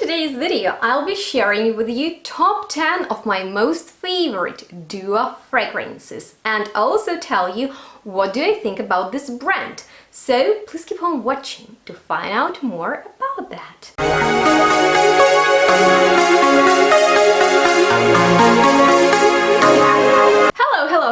today's video, I'll be sharing with you top 10 of my most favorite duo fragrances and also tell you what do I think about this brand. So please keep on watching to find out more about that.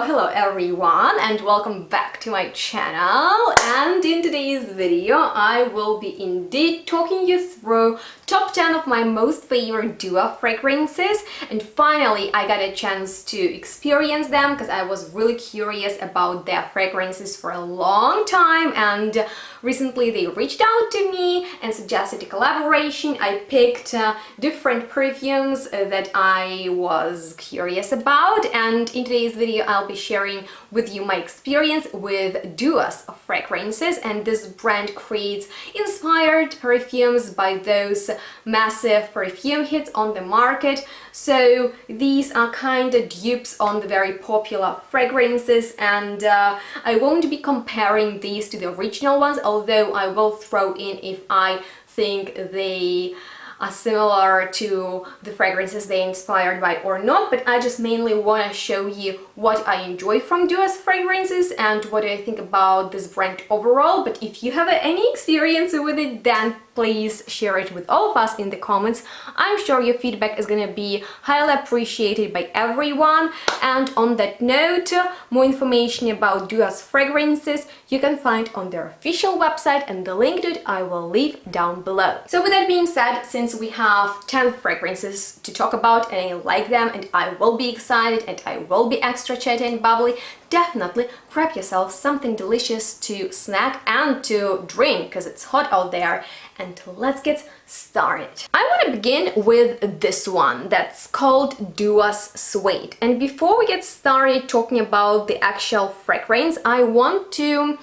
Hello everyone, and welcome back to my channel. And in today's video I will be indeed talking you through top 10 of my most favorite duo fragrances, and finally I got a chance to experience them because I was really curious about their fragrances for a long time, and recently they reached out to me and suggested a collaboration. I picked different perfumes that I was curious about, and in today's video I'll be sharing with you my experience with duos of fragrances. And this brand creates inspired perfumes by those massive perfume hits on the market. So these are kind of dupes on the very popular fragrances, and I won't be comparing these to the original ones, although I will throw in if I think they are similar to the fragrances they inspired by or not. But I just mainly want to show you what I enjoy from duos fragrances and what I think about this brand overall. But if you have any experience with it, then please share it with all of us in the comments. I'm sure your feedback is gonna be highly appreciated by everyone. And on that note, more information about duos fragrances you can find on their official website, and the link to it I will leave down below. So with that being said, since we have 10 fragrances to talk about and I like them and I will be excited and I will be extra chatty and bubbly, definitely grab yourself something delicious to snack and to drink because it's hot out there, and let's get started. I want to begin with this one that's called Us Suede. And before we get started talking about the actual fragrance, I want to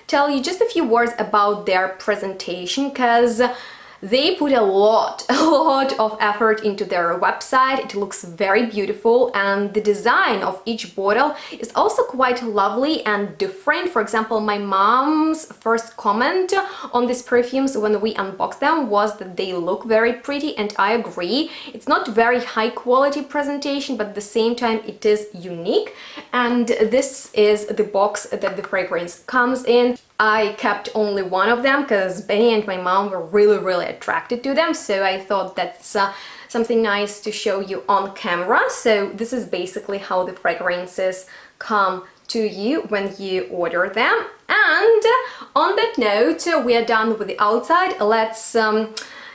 tell you just a few words about their presentation, because they put a lot of effort into their website. It looks very beautiful, and the design of each bottle is also quite lovely and different. For example, my mom's first comment on these perfumes when we unboxed them was that they look very pretty, and I agree. It's not very high quality presentation, but at the same time it is unique. And this is the box that the fragrance comes in. I kept only one of them because Benny and my mom were really attracted to them, so I thought that's something nice to show you on camera. So this is basically how the fragrances come to you when you order them. And on that note, we are done with the outside. Let's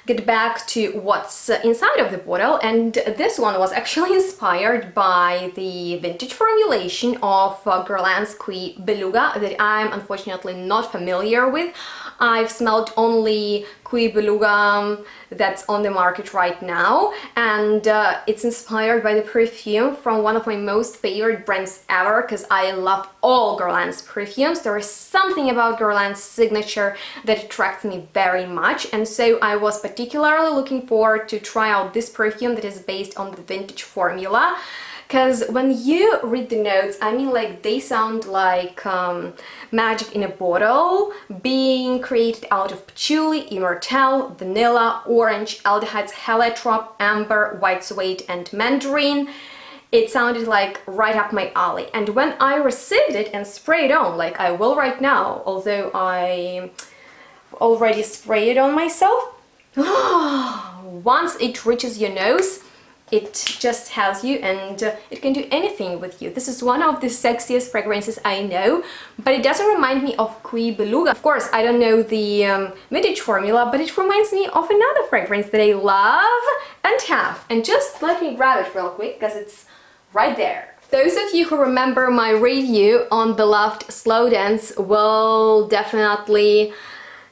get back to what's inside of the bottle. And this one was actually inspired by the vintage formulation of Guerlain's Cuir Beluga that I'm unfortunately not familiar with. I've smelled only Cuir Beluga that's on the market right now, and it's inspired by the perfume from one of my most favorite brands ever, because I love all Guerlain's perfumes. There is something about Guerlain's signature that attracts me very much, and so I was particularly looking forward to try out this perfume that is based on the vintage formula. Because when you read the notes, I mean, like, they sound like magic in a bottle, being created out of patchouli, immortelle, vanilla, orange, aldehydes, heliotrope, amber, white suede and mandarin. It sounded like right up my alley. And when I received it and sprayed on, like I will right now, although I already sprayed it on myself, once it reaches your nose, it just has you, and it can do anything with you. This is one of the sexiest fragrances I know, but it doesn't remind me of Cuir Beluga. Of course, I don't know the vintage formula, but it reminds me of another fragrance that I love and have. And just let me grab it real quick, because it's right there. Those of you who remember my review on the Loved Slow Dance will definitely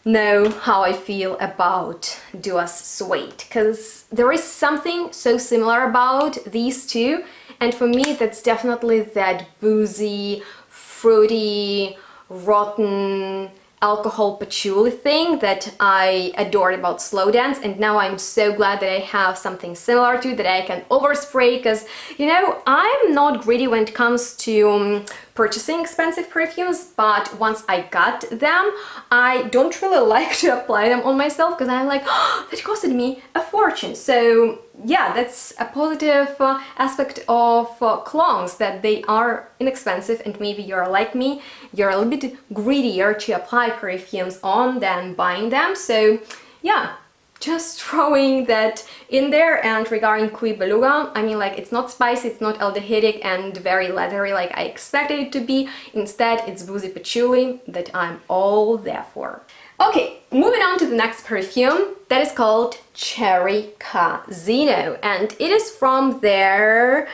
know how I feel about Us Suede, because there is something so similar about these two, and for me that's definitely that boozy, fruity, rotten, alcohol patchouli thing that I adored about Slow Dance, and now I'm so glad that I have something similar to that I can overspray, because, you know, I'm not greedy when it comes to purchasing expensive perfumes, but once I got them, I don't really like to apply them on myself because I'm like, oh, that costed me a fortune. So yeah, that's a positive aspect of colognes, that they are inexpensive, and maybe you're like me, you're a little bit greedier to apply perfumes on than buying them. So yeah, just throwing that in there. And regarding Cuit Beluga, I mean, like, it's not spicy, it's not aldehydic and very leathery like I expected it to be. Instead, it's boozy patchouli that I'm all there for. Okay, moving on to the next perfume, that is called Cherry Casino, and it is from their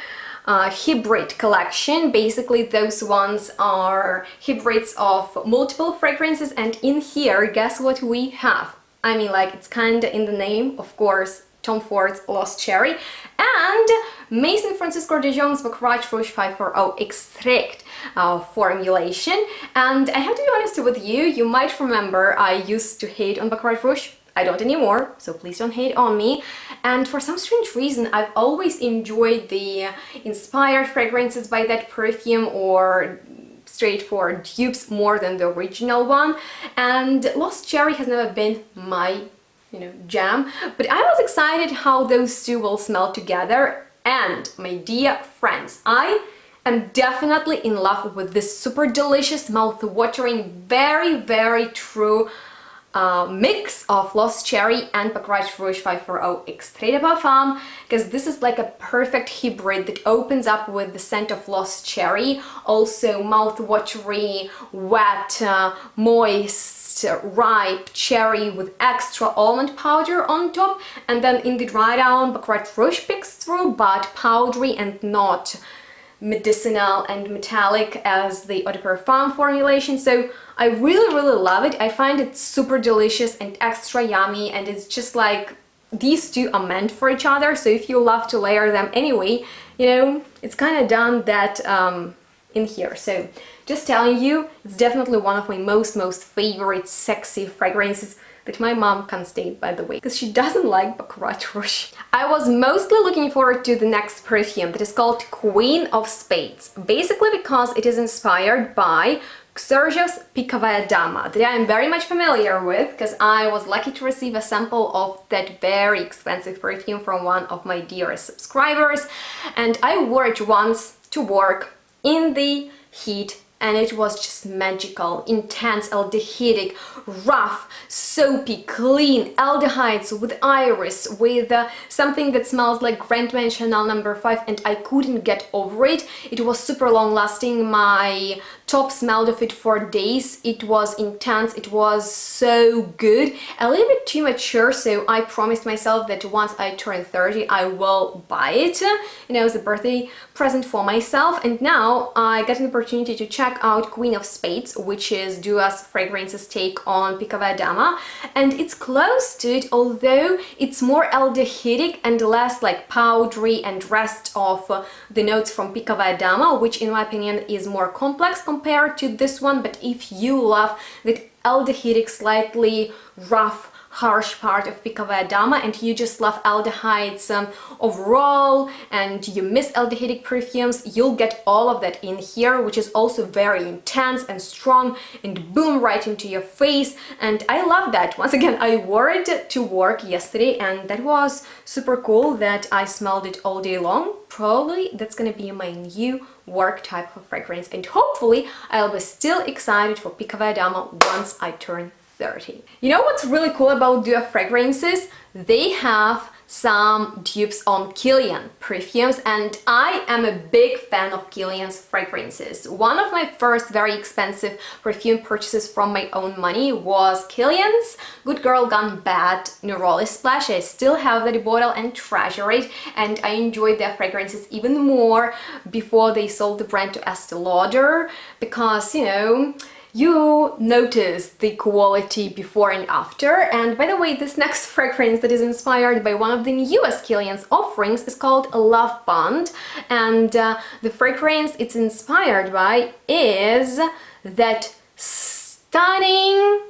hybrid collection. Basically, those ones are hybrids of multiple fragrances, and in here, guess what we have? I mean, like, it's kinda in the name, of course, Tom Ford's Lost Cherry and Maison Francisco de Jong's Baccarat Rouge 540 extract formulation. And I have to be honest with you, you might remember I used to hate on Baccarat Rouge. I don't anymore, so please don't hate on me. And for some strange reason, I've always enjoyed the inspired fragrances by that perfume, or straightforward dupes, more than the original one. And Lost Cherry has never been my, you know, jam, but I was excited how those two will smell together. And my dear friends, I am definitely in love with this super delicious, mouth-watering, very true mix of Lost Cherry and Baccarat Rouge 540 Extrait de Parfum, because this is like a perfect hybrid that opens up with the scent of Lost Cherry, also mouth-watery, wet, moist, ripe cherry with extra almond powder on top, and then in the dry down, Baccarat Rouge picks through, but powdery and not medicinal and metallic as the Eau de Parfum formulation. So I really love it. I find it super delicious and extra yummy, and it's just like these two are meant for each other. So if you love to layer them anyway, you know, it's kind of done that in here. So just telling you, it's definitely one of my most favorite sexy fragrances that my mom can't state, by the way, because she doesn't like Baccarat Rouge. I was mostly looking forward to the next perfume that is called Queen of Spades, basically because it is inspired by Sergio's Picavia Dama, that I am very much familiar with, because I was lucky to receive a sample of that very expensive perfume from one of my dearest subscribers, and I wore it once to work in the heat, and it was just magical, intense, aldehydic, rough, soapy, clean, aldehydes with iris, with something that smells like Grand Man Chanel No. 5, and I couldn't get over it. It was super long lasting. My top smelled of it for days. It was intense. It was so good. A little bit too mature, so I promised myself that once I turn 30, I will buy it, you know, as a birthday present for myself. And now I got an opportunity to check out Queen of Spades, which is Dua's fragrances take on Picavia Dama, and it's close to it, although it's more aldehydic and less like powdery and rest of the notes from Picavia Dama, which in my opinion is more complex compared to this one. But if you love that aldehydic, slightly rough, harsh part of Picavia Dama, and you just love aldehydes overall, and you miss aldehydic perfumes, you'll get all of that in here, which is also very intense and strong and boom right into your face, and I love that. Once again, I wore it to work yesterday, and that was super cool that I smelled it all day long. Probably that's gonna be my new work type of fragrance, and hopefully I'll be still excited for Picavia Dama once I turn 30. You know what's really cool about Dua fragrances? They have some dupes on Kilian perfumes, and I am a big fan of Kilian's fragrances. One of my first very expensive perfume purchases from my own money was Kilian's Good Girl Gone Bad Neroli Splash. I still have that bottle and treasure it, and I enjoyed their fragrances even more before they sold the brand to Estee Lauder, because, you know, you notice the quality before and after. And by the way, this next fragrance that is inspired by one of the newest Kilian's offerings is called Love Bond, and the fragrance it's inspired by is that stunning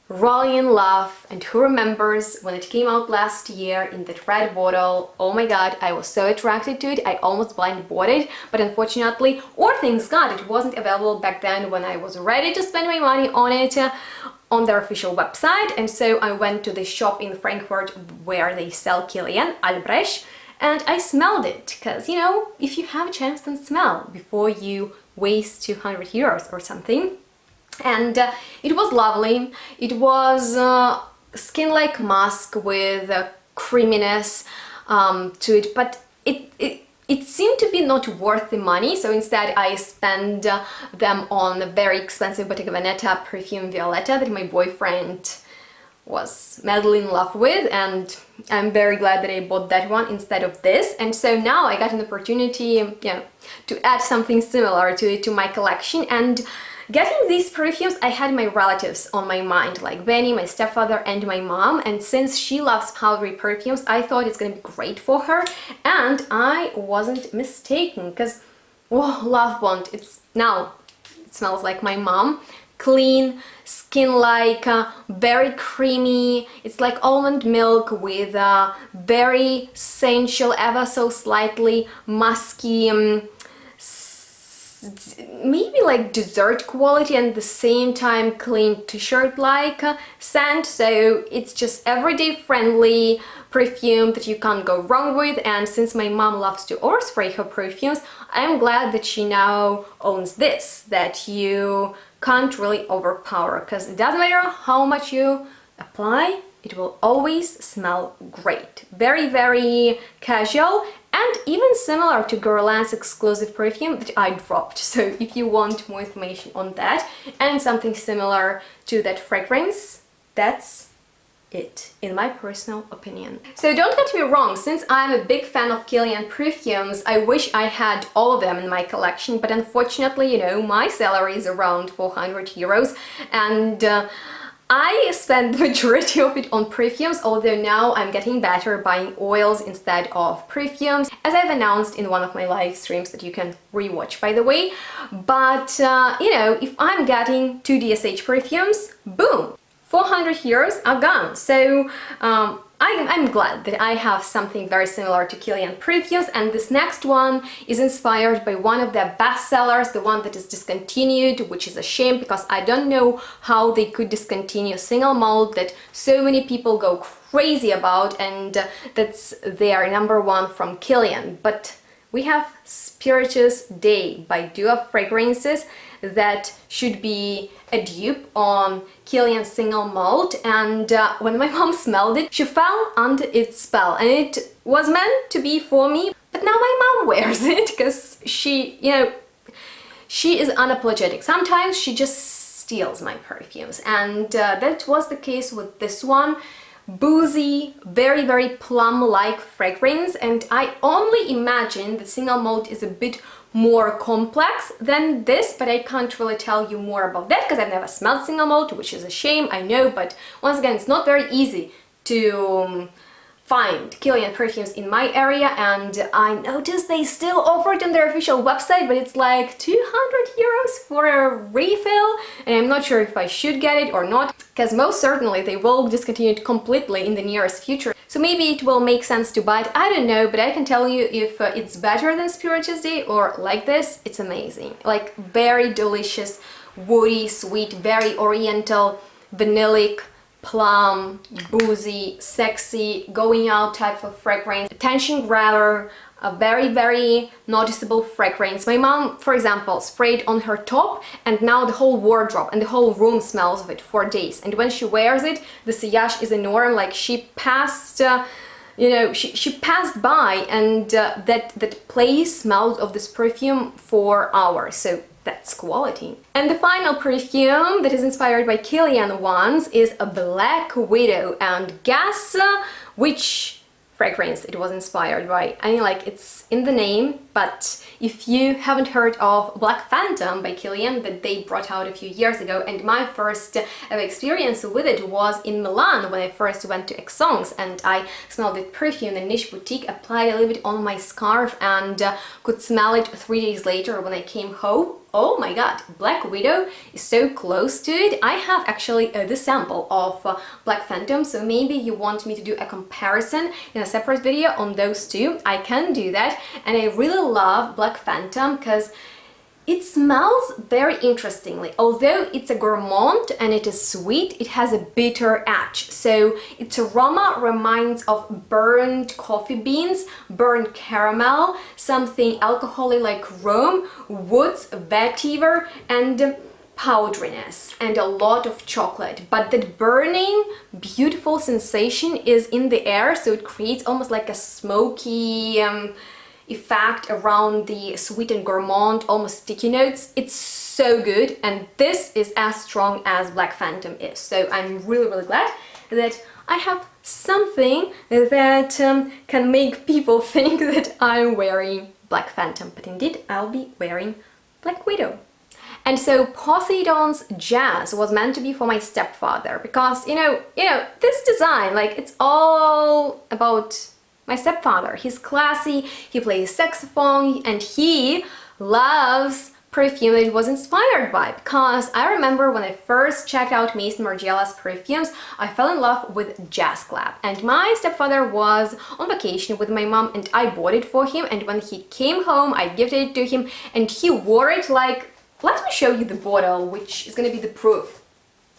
Rolling in Love. And who remembers when it came out last year in that red bottle? Oh my god, I was so attracted to it, I almost blind bought it, but unfortunately, or things God, it wasn't available back then when I was ready to spend my money on it on their official website. And so I went to the shop in Frankfurt where they sell Kilian Albrecht, and I smelled it, because, you know, if you have a chance, then smell before you waste 200 euros or something. And it was lovely. It was skin-like musk with creaminess to it, but it seemed to be not worth the money, so instead I spent them on a very expensive Bottega Veneta perfume Violetta that my boyfriend was madly in love with, and I'm very glad that I bought that one instead of this. And so now I got an opportunity, you know, to add something similar to my collection. And getting these perfumes, I had my relatives on my mind, like Benny, my stepfather, and my mom, and since she loves powdery perfumes, I thought it's gonna be great for her, and I wasn't mistaken, because, whoa, Love Bond, it smells like my mom. Clean, skin-like, very creamy. It's like almond milk with very sensual, ever so slightly musky, maybe like dessert quality, and at the same time clean t-shirt-like scent. So it's just everyday friendly perfume that you can't go wrong with. And since my mom loves to overspray her perfumes, I'm glad that she now owns this, that you can't really overpower, because it doesn't matter how much you apply, it will always smell great. Very, very casual, and even similar to Guerlain's exclusive perfume that I dropped. So if you want more information on that and something similar to that fragrance, that's it, in my personal opinion. So don't get me wrong, since I'm a big fan of Kilian perfumes, I wish I had all of them in my collection, but unfortunately, you know, my salary is around 400 euros, and I spend the majority of it on perfumes, although now I'm getting better buying oils instead of perfumes, as I've announced in one of my live streams that you can rewatch, by the way. But, you know, if I'm getting 2 DSH perfumes, boom! 400 euros are gone. So I'm glad that I have something very similar to Kilian perfumes, and this next one is inspired by one of their best sellers, the one that is discontinued, which is a shame, because I don't know how they could discontinue single malt that so many people go crazy about, and that's their #1 from Kilian. But we have Spiritus Day by Dua Fragrances that should be a dupe on Kilian single malt, and when my mom smelled it, she fell under its spell, and it was meant to be for me, but now my mom wears it because she, you know, she is unapologetic. Sometimes she just steals my perfumes, and that was the case with this one. Boozy, very, very plum-like fragrance, and I only imagine the single malt is a bit more complex than this, but I can't really tell you more about that because I've never smelled single malt, which is a shame, I know, but once again, it's not very easy to find Kilian perfumes in my area, and I noticed they still offer it on their official website, but it's like 200 euros for a refill, and I'm not sure if I should get it or not, because most certainly they will discontinue it completely in the nearest future. So maybe it will make sense to buy it, I don't know, but I can tell you if it's better than Spiritus Day or like this, it's amazing. Like very delicious, woody, sweet, very oriental, vanillic, plum, boozy, sexy, going out type of fragrance, attention grabber, a very, very noticeable fragrance. My mom, for example, sprayed on her top, and now the whole wardrobe and the whole room smells of it for days. And when she wears it, the sillage is enormous, like she passed, you know, she passed by, and that place smelled of this perfume for hours. So that's quality. And the final perfume that is inspired by Kilian ones is a Black Widow, and guess which fragrance it was inspired by. I mean, like, it's in the name, but if you haven't heard of Black Phantom by Kilian that they brought out a few years ago, and my first ever experience with it was in Milan when I first went to Exons, and I smelled that perfume in a niche boutique, applied a little bit on my scarf, and could smell it 3 days later when I came home. oh my god, Black Widow is so close to it. I have actually the sample of Black Phantom, so maybe you want me to do a comparison in a separate video on those two. I can do that, and I really love Black Phantom because it smells very interestingly. Although it's a gourmand and it is sweet, it has a bitter edge. So its aroma reminds of burnt coffee beans, burnt caramel, something alcoholic like rum, woods, vetiver, and powderiness, and a lot of chocolate. But that burning, beautiful sensation is in the air, so it creates almost like a smoky effect around the sweet and gourmand, almost sticky notes. It's so good, and this is as strong as Black Phantom is. So I'm really glad that I have something that can make people think that I'm wearing Black Phantom, but indeed I'll be wearing Black Widow. And so Parfums Jazz was meant to be for my stepfather because you know this design, like, it's all about my stepfather. He's classy, he plays saxophone, and he loves perfume that it was inspired by. Because I remember when I first checked out Maison Margiela's perfumes, I fell in love with Jazz Club. And my stepfather was on vacation with my mom, and I bought it for him. And when he came home, I gifted it to him, and he wore it like... Let me show you the bottle, which is gonna be the proof.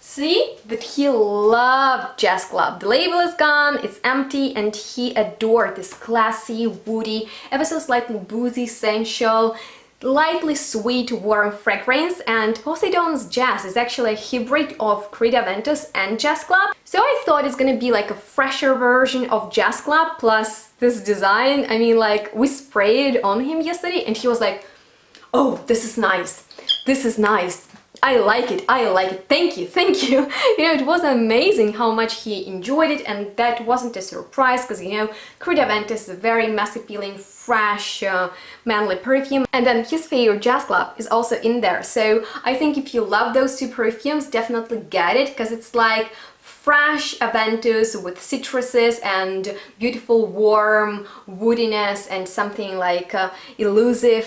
See that he loved Jazz Club. The label is gone, it's empty, and he adored this classy, woody, ever so slightly boozy, sensual, lightly sweet, warm fragrance. And Parfums Jazz is actually a hybrid of Creed Aventus and Jazz Club. So I thought it's gonna be like a fresher version of Jazz Club plus this design. I mean, like, we sprayed it on him yesterday and he was like, oh, this is nice. This is nice. I like it, thank you, thank you. You know, it was amazing how much he enjoyed it, and that wasn't a surprise because, you know, Creed Aventus is a very mass-appealing, fresh, manly perfume, and then his favorite Jazz Club is also in there. So I think if you love those two perfumes, definitely get it, because it's like fresh Aventus with citruses and beautiful warm woodiness and something like elusive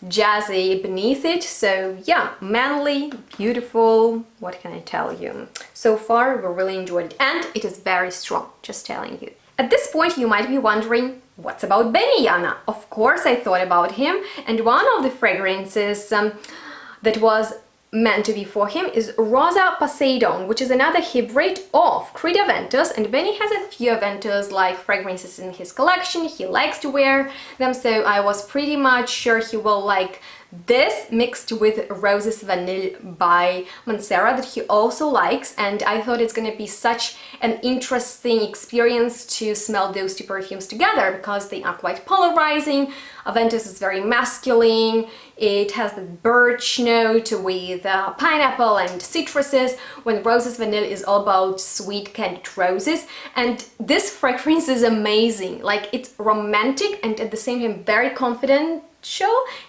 jazzy beneath it. So yeah, manly, beautiful, what can I tell you? So far we really enjoyed it, and it is very strong, just telling you. At this point you might be wondering, what's about Benny Yana? Of course I thought about him, and one of the fragrances that was meant to be for him is Rosa Poseidon, which is another hybrid of Creed Aventus, and Benny has a few Aventus like fragrances in his collection. He likes to wear them, so I was pretty much sure he will like this mixed with Roses Vanille by Mancera that he also likes, and I thought it's gonna be such an interesting experience to smell those two perfumes together because they are quite polarizing. Aventus is very masculine, it has the birch note with pineapple and citruses, when Roses Vanille is all about sweet candied roses. And this fragrance is amazing, like, it's romantic and at the same time very confident.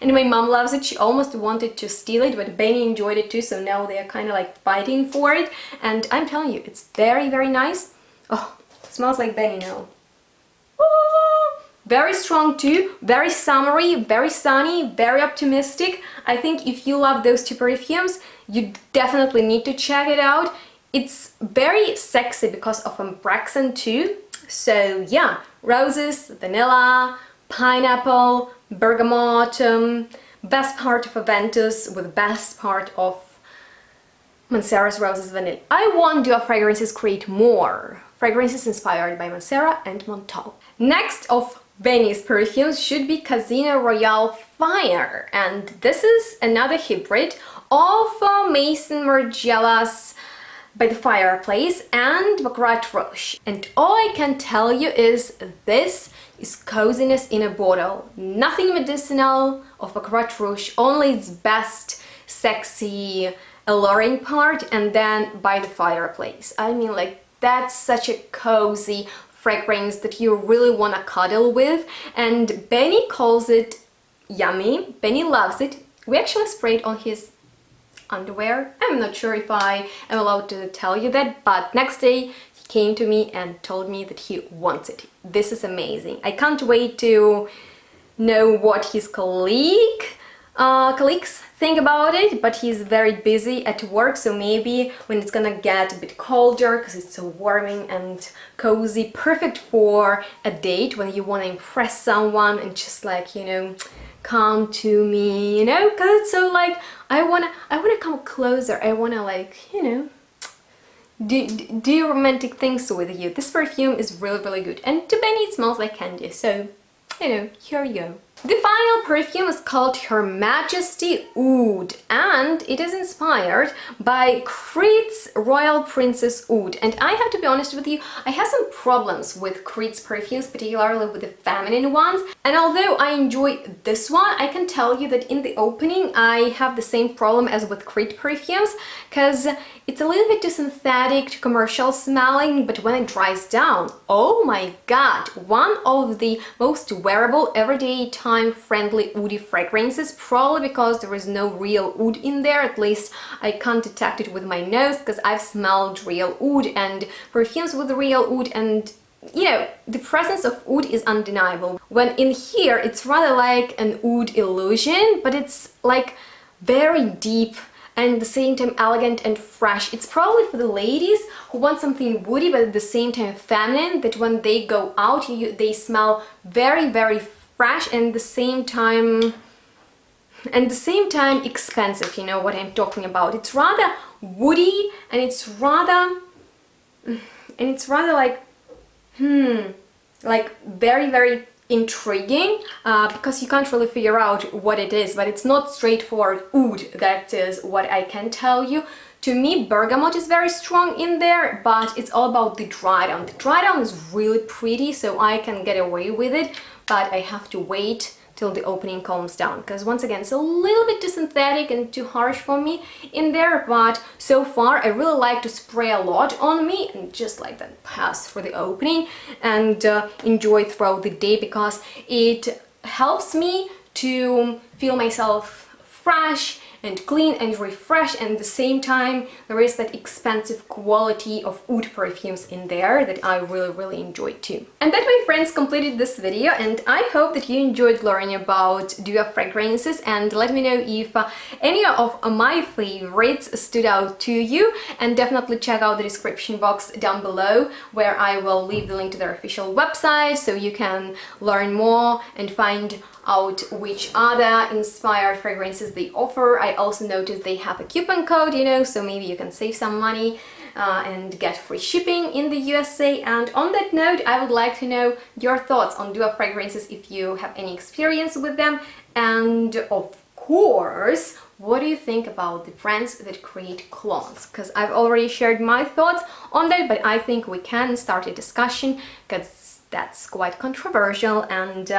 And my mom loves it. She almost wanted to steal it, but Benny enjoyed it too, so now they are kind of like fighting for it. And I'm telling you, it's very nice. Oh, it smells like Benny now. Ooh, very strong too, very summery, very sunny, very optimistic. I think if you love those two perfumes, you definitely need to check it out. It's very sexy because of Ambraxan too. So yeah, roses, vanilla, pineapple, bergamot, best part of Aventus with best part of Mancera's Roses Vanille. I want Duo Fragrances create more fragrances inspired by Mancera and Montal. Next of Benny's perfumes should be Casino Royale Fire, and this is another hybrid of Maison Margiela's By the Fireplace and Baccarat Rouge. And all I can tell you is this is coziness in a bottle. Nothing medicinal of Baccarat Rouge, only its best sexy alluring part, and then By the Fireplace. I mean, like, that's such a cozy fragrance that you really want to cuddle with, and Benny calls it yummy. Benny loves it. We actually sprayed on his underwear. I'm not sure if I am allowed to tell you that, but next day he came to me and told me that he wants it. This is amazing. I can't wait to know what his colleague colleagues think about it, but he's very busy at work, so maybe when it's gonna get a bit colder, because it's so warming and cozy, perfect for a date when you want to impress someone and just like, you know, come to me, you know, because it's so like I wanna come closer, I wanna like, you know, do romantic things with you. This perfume is really good, and to Benny it smells like candy, so you know, here you go. The final perfume is called Her Majesty Oud, and it is inspired by Creed's Royal Princess Oud. And I have to be honest with you, I have some problems with Creed's perfumes, particularly with the feminine ones. And although I enjoy this one, I can tell you that in the opening I have the same problem as with Creed perfumes, because it's a little bit too synthetic, too commercial smelling, but when it dries down, oh my god, one of the most wearable, everyday time friendly oudy fragrances, probably because there is no real oud in there. At least I can't detect it with my nose, because I've smelled real oud and perfumes with real oud, and you know, the presence of oud is undeniable. When in here it's rather like an oud illusion, but it's like very deep and at the same time elegant and fresh. It's probably for the ladies who want something woody but at the same time feminine, that when they go out they smell very fresh and at the same time expensive. You know what I'm talking about. It's rather woody and it's rather like very intriguing, because you can't really figure out what it is, but it's not straightforward oud, that is what I can tell you. To me, bergamot is very strong in there, but it's all about the dry down. The dry down is really pretty, so I can get away with it, but I have to wait till the opening calms down, because once again it's a little bit too synthetic and too harsh for me in there. But so far I really like to spray a lot on me and just like that pass through the opening and enjoy throughout the day, because it helps me to feel myself fresh and clean and refreshed, and at the same time there is that expensive quality of oud perfumes in there that I really enjoy too. And that, my friends, completed this video, and I hope that you enjoyed learning about duo fragrances, and let me know if any of my favorites stood out to you, and definitely check out the description box down below where I will leave the link to their official website so you can learn more and find out which other inspired fragrances they offer. I also noticed they have a coupon code, you know, so maybe you can save some money and get free shipping in the USA. And on that note, I would like to know your thoughts on duo fragrances, if you have any experience with them, and of course, what do you think about the brands that create colognes? Because I've already shared my thoughts on that, but I think we can start a discussion, because that's quite controversial. And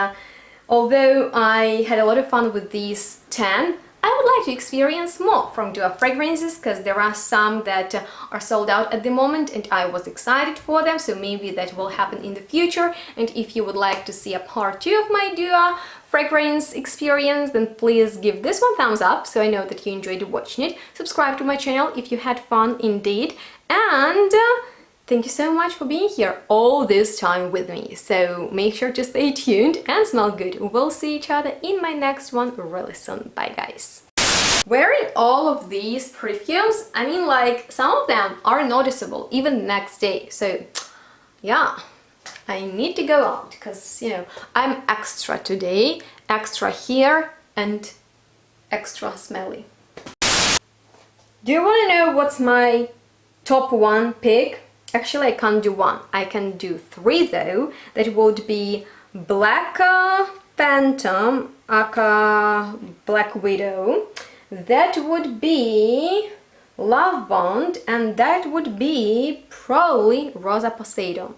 although I had a lot of fun with these 10, I would like to experience more from duo fragrances, because there are some that are sold out at the moment and I was excited for them, so maybe that will happen in the future. And if you would like to see a part 2 of my duo fragrance experience, then please give this one thumbs up so I know that you enjoyed watching it. Subscribe to my channel if you had fun indeed, and thank you so much for being here all this time with me. So make sure to stay tuned and smell good. We'll see each other in my next one really soon. Bye guys. Wearing all of these perfumes, I mean, like, some of them are noticeable even the next day. So yeah, I need to go out because, you know, I'm extra today, extra here and extra smelly. Do you want to know what's my top 1 pick? Actually, I can't do 1. I can do 3 though. That would be Black Phantom, aka Black Widow. That would be Love Bond, and that would be probably Rosa Poseidon.